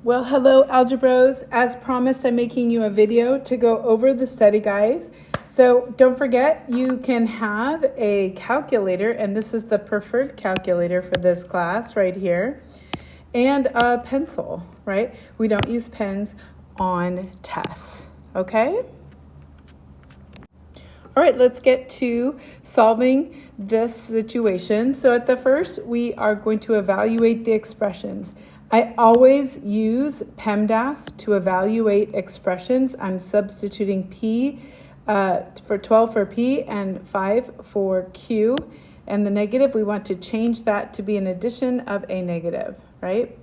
Well, hello, Algebros. As promised, I'm making you a video to go over the study guides. So don't forget, you can have a calculator, and this is the preferred calculator for this class right here, and a pencil, right? We don't use pens on tests, okay? All right, let's get to solving this situation. So at the first, we are going to evaluate the expressions. I always use PEMDAS to evaluate expressions. I'm substituting P for 12 for P and 5 for Q. And the negative, we want to change that to be an addition of a negative, right?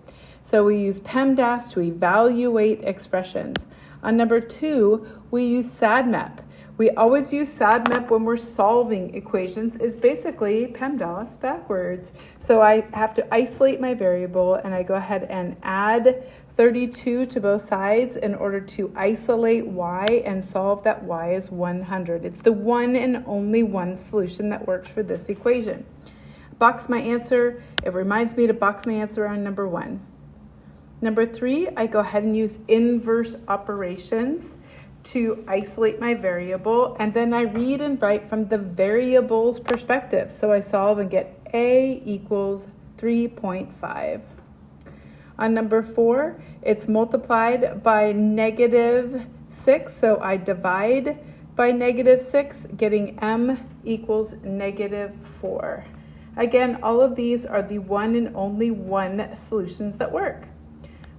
So we use PEMDAS to evaluate expressions. On number 2, we use SADMAP. We always use SADMAP when we're solving equations. It's basically PEMDAS backwards. So I have to isolate my variable, and I go ahead and add 32 to both sides in order to isolate y and solve that y is 100. It's the one and only one solution that works for this equation. Box my answer. It reminds me to box my answer on number 1. Number 3, I go ahead and use inverse operations to isolate my variable, and then I read and write from the variable's perspective. So I solve and get a equals 3.5. On number 4, it's multiplied by -6, so I divide by -6, getting m equals -4. Again, all of these are the one and only one solutions that work.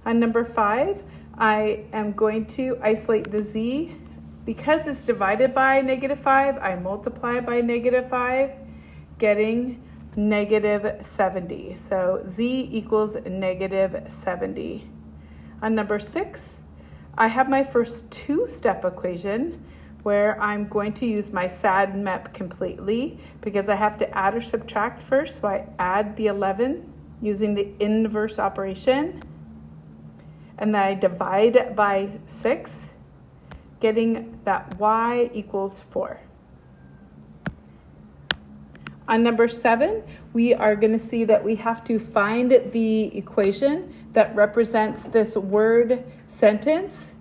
On number 5, I am going to isolate the z. Because it's divided by -5, I multiply by -5, getting -70. So z equals -70. On number 6, I have my first two-step equation where I'm going to use my SADMAP completely because I have to add or subtract first. So I add the 11 using the inverse operation. And then I divide by 6, getting that y equals 4. On number 7, we are going to see that we have to find the equation that represents this word sentence.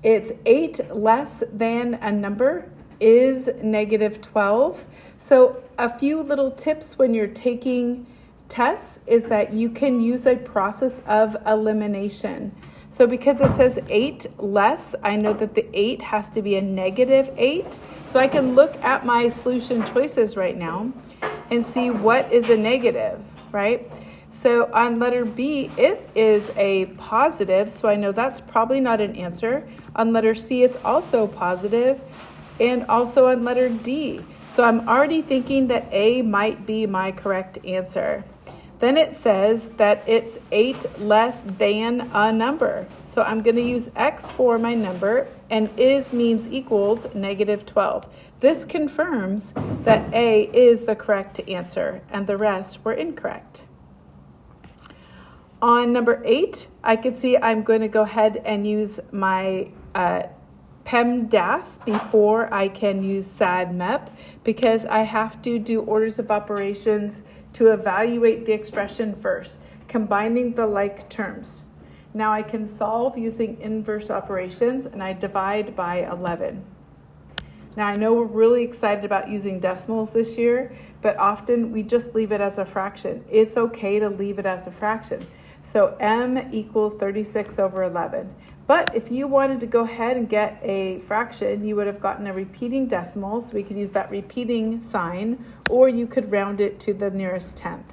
It's 8 less than a number is -12. So a few little tips when you're taking tests is that you can use a process of elimination. So because it says 8 less, I know that the 8 has to be a -8. So I can look at my solution choices right now and see what is a negative, right? So on letter B, it is a positive, so I know that's probably not an answer. On letter C, it's also positive, and also on letter D. So I'm already thinking that A might be my correct answer. Then it says that it's 8 less than a number. So I'm going to use X for my number, and is means equals -12. This confirms that A is the correct answer, and the rest were incorrect. On number 8, I can see I'm going to go ahead and use my PEMDAS before I can use SADMAP because I have to do orders of operations to evaluate the expression first, combining the like terms. Now I can solve using inverse operations, and I divide by 11. Now I know we're really excited about using decimals this year, but often we just leave it as a fraction. It's okay to leave it as a fraction. So m equals 36 over 11. But if you wanted to go ahead and get a fraction, you would have gotten a repeating decimal, so we could use that repeating sign, or you could round it to the nearest tenth.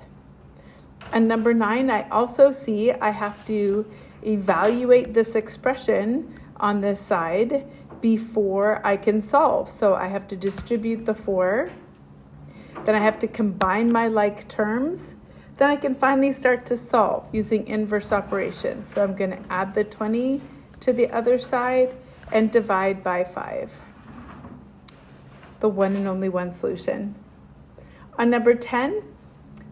And number 9, I also see I have to evaluate this expression on this side before I can solve. So I have to distribute the 4, then I have to combine my like terms, then I can finally start to solve using inverse operations. So I'm going to add the 20 to the other side and divide by 5. The one and only one solution. On number 10,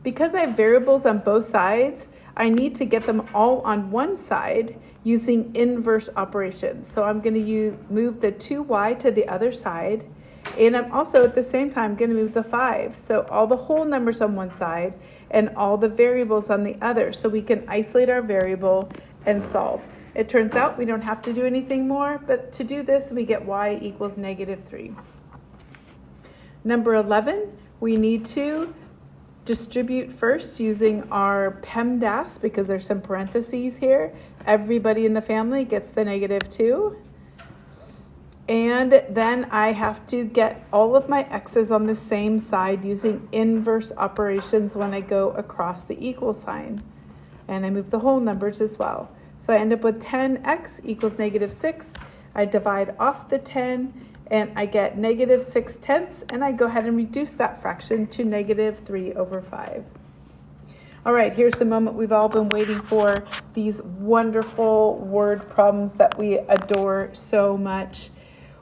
because I have variables on both sides, I need to get them all on one side using inverse operations. So I'm going to move the 2y to the other side, and I'm also at the same time going to move the 5. So all the whole numbers on one side and all the variables on the other. So we can isolate our variable and solve. It turns out we don't have to do anything more, but to do this, we get y equals -3. Number 11, we need to distribute first using our PEMDAS because there's some parentheses here. Everybody in the family gets the -2. And then I have to get all of my x's on the same side using inverse operations when I go across the equal sign. And I move the whole numbers as well. So I end up with 10x equals -6. I divide off the 10 and I get -6/10, and I go ahead and reduce that fraction to -3/5. All right, here's the moment we've all been waiting for, these wonderful word problems that we adore so much.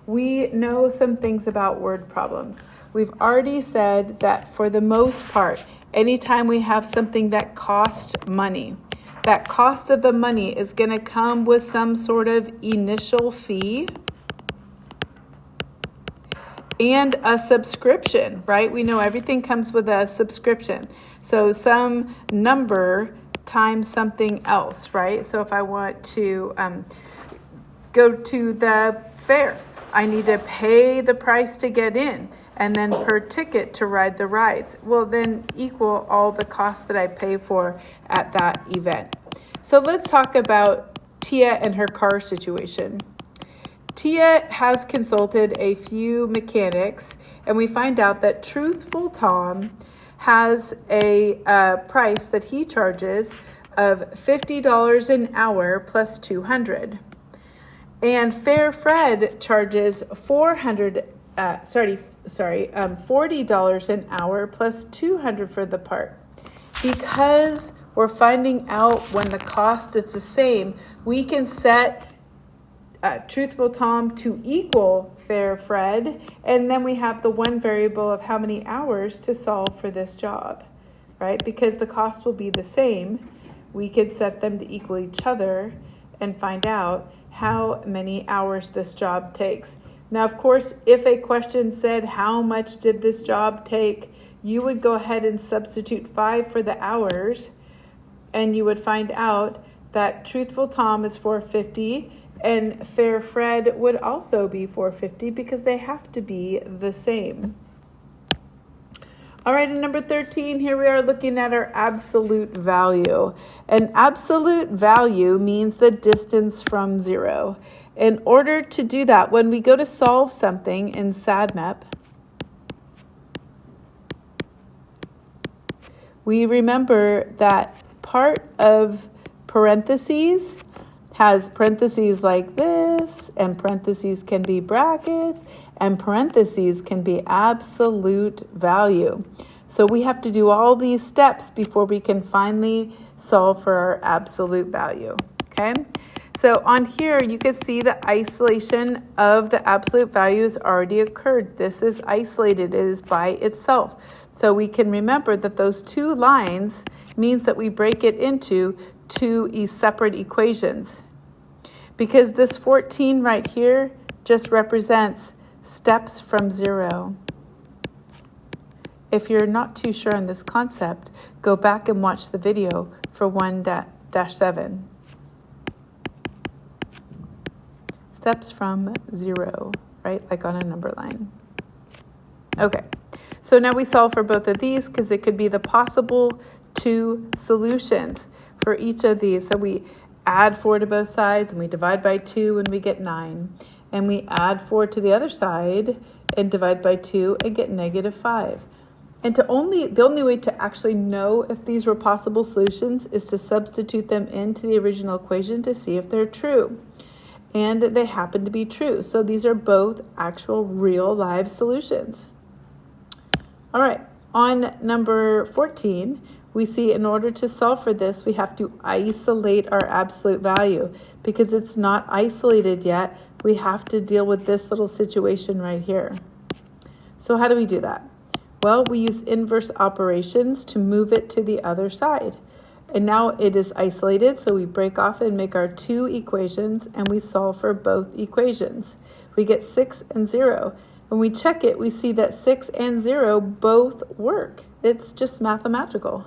We know some things about word problems. We've already said that for the most part, anytime we have something that costs money, that cost of the money is going to come with some sort of initial fee and a subscription, right? We know everything comes with a subscription. So some number times something else, right? So if I want to go to the fair, I need to pay the price to get in and then per ticket to ride the rides. Will then equal all the costs that I pay for at that event. So let's talk about Tia and her car situation. Tia has consulted a few mechanics, and we find out that Truthful Tom has a price that he charges of $50 an hour plus $200. And Fair Fred charges $40 an hour plus $200 for the part. Because we're finding out when the cost is the same, we can set Truthful Tom to equal Fair Fred, and then we have the one variable of how many hours to solve for this job, right? Because the cost will be the same, we could set them to equal each other and find out how many hours this job takes. Now, of course, if a question said, how much did this job take, you would go ahead and substitute 5 for the hours, and you would find out that Truthful Tom is $4.50 and Fair Fred would also be $4.50 because they have to be the same. All right, and number 13, here we are looking at our absolute value. And absolute value means the distance from 0. In order to do that, when we go to solve something in SADMAP, we remember that part of parentheses has parentheses like this, and parentheses can be brackets, and parentheses can be absolute value. So we have to do all these steps before we can finally solve for our absolute value, okay? So on here, you can see the isolation of the absolute value has already occurred. This is isolated, it is by itself. So we can remember that those two lines means that we break it into two separate equations. Because this 14 right here just represents steps from 0. If you're not too sure on this concept, go back and watch the video for 1-7. Steps from 0, right? Like on a number line. Okay, so now we solve for both of these because it could be the possible two solutions for each of these. So we add 4 to both sides and we divide by 2 and we get 9. And we add 4 to the other side and divide by 2 and get -5. And the only way to actually know if these were possible solutions is to substitute them into the original equation to see if they're true. And they happen to be true. So these are both actual real live solutions. All right, on number 14, we see in order to solve for this, we have to isolate our absolute value. Because it's not isolated yet, we have to deal with this little situation right here. So how do we do that? Well, we use inverse operations to move it to the other side. And now it is isolated, so we break off and make our two equations, and we solve for both equations. We get 6 and 0. When we check it, we see that 6 and 0 both work. It's just mathematical.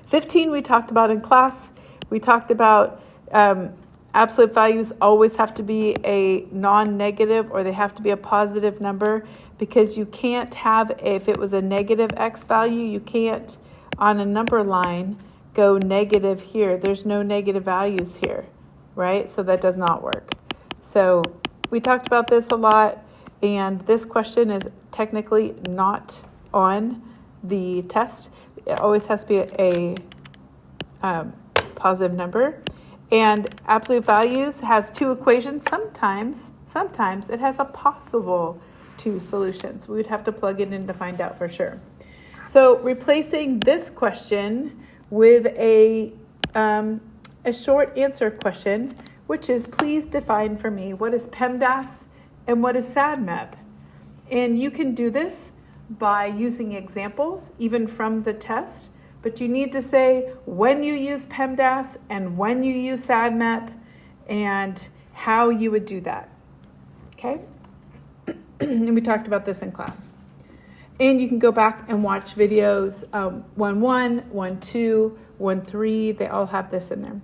15 we talked about in class. We talked about absolute values always have to be a non-negative, or they have to be a positive number, because you can't have, if it was a negative x value, you can't on a number line go negative here. There's no negative values here, right? So that does not work. So we talked about this a lot, and this question is technically not on the test. It always has to be a positive number. And absolute values has two equations. Sometimes it has a possible two solutions. We would have to plug it in to find out for sure. So replacing this question with a short answer question, which is, please define for me what is PEMDAS and what is SADMAP. And you can do this by using examples, even from the test, but you need to say when you use PEMDAS and when you use SADMAP and how you would do that, okay? And we talked about this in class. And you can go back and watch videos, 1.1, 1.2, 1.3, they all have this in there.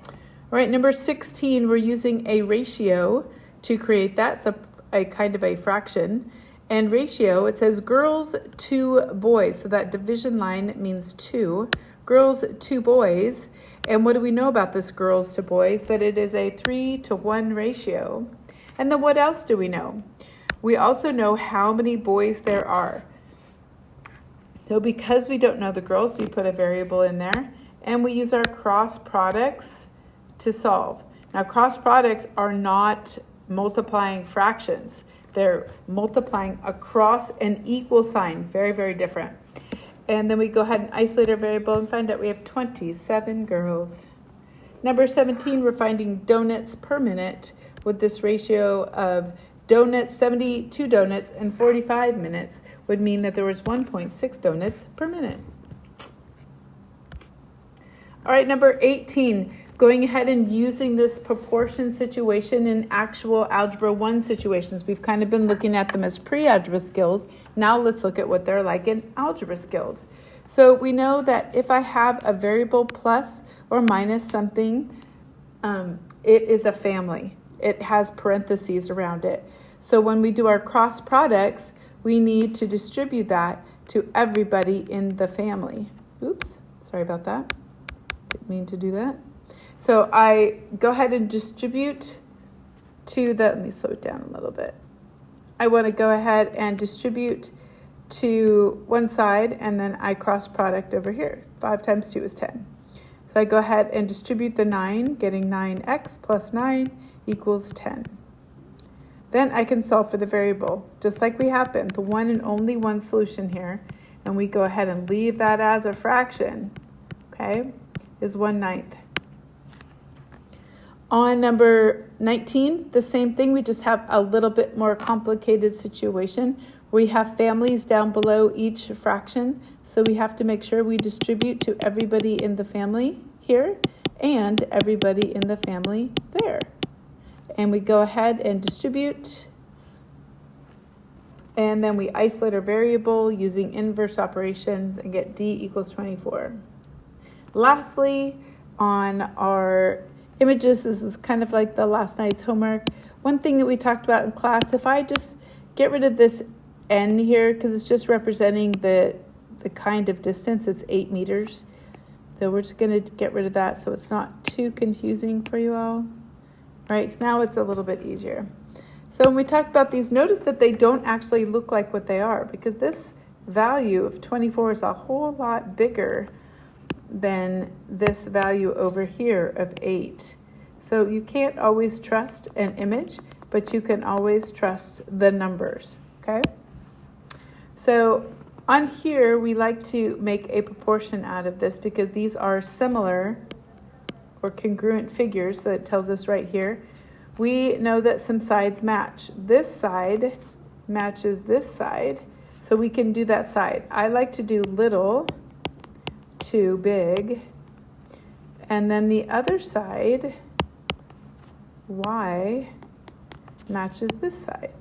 All right, number 16, we're using a ratio to create that. It's a kind of a fraction. And ratio, it says girls to boys. So that division line means 2. Girls to boys. And what do we know about this girls to boys? That it is a 3-to-1 ratio. And then what else do we know? We also know how many boys there are. So because we don't know the girls, we put a variable in there. And we use our cross products to solve. Now, cross products are not multiplying fractions. They're multiplying across an equal sign. Very, very different. And then we go ahead and isolate our variable and find out we have 27 girls. Number 17, we're finding donuts per minute with this ratio of donuts, 72 donuts in 45 minutes would mean that there was 1.6 donuts per minute. All right, number 18. Going ahead and using this proportion situation in actual Algebra 1 situations. We've kind of been looking at them as pre-algebra skills. Now let's look at what they're like in algebra skills. So we know that if I have a variable plus or minus something, it is a family. It has parentheses around it. So when we do our cross products, we need to distribute that to everybody in the family. Oops, sorry about that. Didn't mean to do that. So I go ahead and distribute to the, let me slow it down a little bit. I want to go ahead and distribute to one side, and then I cross product over here. 5 times 2 is 10. So I go ahead and distribute the 9, getting 9x plus 9 equals 10. Then I can solve for the variable, just like we happened, the one and only one solution here, and we go ahead and leave that as a fraction, okay, is 1/9. On number 19, the same thing, we just have a little bit more complicated situation. We have families down below each fraction, so we have to make sure we distribute to everybody in the family here and everybody in the family there. And we go ahead and distribute, and then we isolate our variable using inverse operations and get d equals 24. Lastly, on our images, this is kind of like the last night's homework. One thing that we talked about in class, if I just get rid of this n here, because it's just representing the kind of distance, it's 8 meters. So we're just going to get rid of that so it's not too confusing for you all. Right, now it's a little bit easier. So when we talk about these, notice that they don't actually look like what they are, because this value of 24 is a whole lot bigger than this value over here of 8. So you can't always trust an image, but you can always trust the numbers, okay? So on here, we like to make a proportion out of this because these are similar or congruent figures, so it tells us right here. We know that some sides match. This side matches this side, so we can do that side. I like to do little to big, and then the other side, y, matches this side.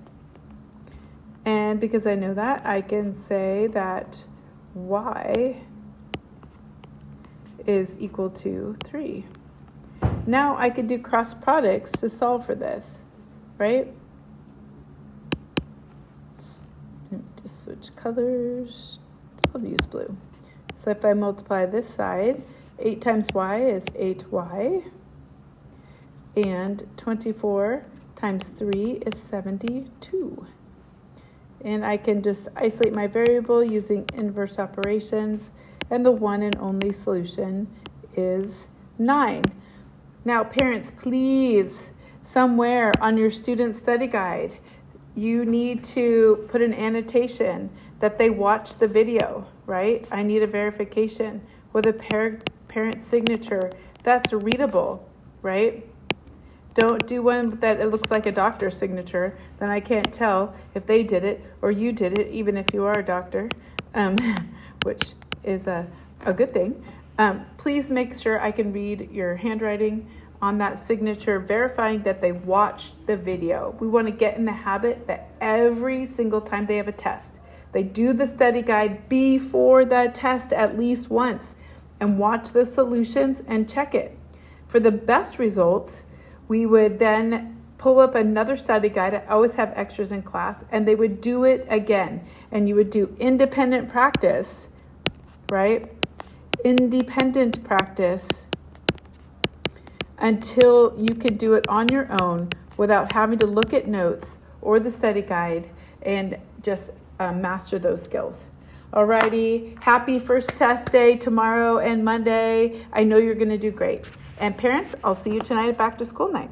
And because I know that, I can say that y is equal to 3. Now I could do cross products to solve for this, right? Let me just switch colors. I'll use blue. So if I multiply this side, 8 times y is 8y, and 24 times 3 is 72. And I can just isolate my variable using inverse operations, and the one and only solution is 9. Now, parents, please, somewhere on your student study guide, you need to put an annotation that they watch the video, right? I need a verification with a parent signature that's readable, right? Don't do one that it looks like a doctor's signature. Then I can't tell if they did it or you did it, even if you are a doctor, which is a good thing. Please make sure I can read your handwriting on that signature, verifying that they watched the video. We want to get in the habit that every single time they have a test, they do the study guide before the test at least once and watch the solutions and check it. For the best results, we would then pull up another study guide. I always have extras in class, and they would do it again. And you would do independent practice, right? Independent practice until you could do it on your own without having to look at notes or the study guide and just master those skills. Alrighty, happy first test day tomorrow and Monday. I know you're going to do great. And parents, I'll see you tonight at back to school night.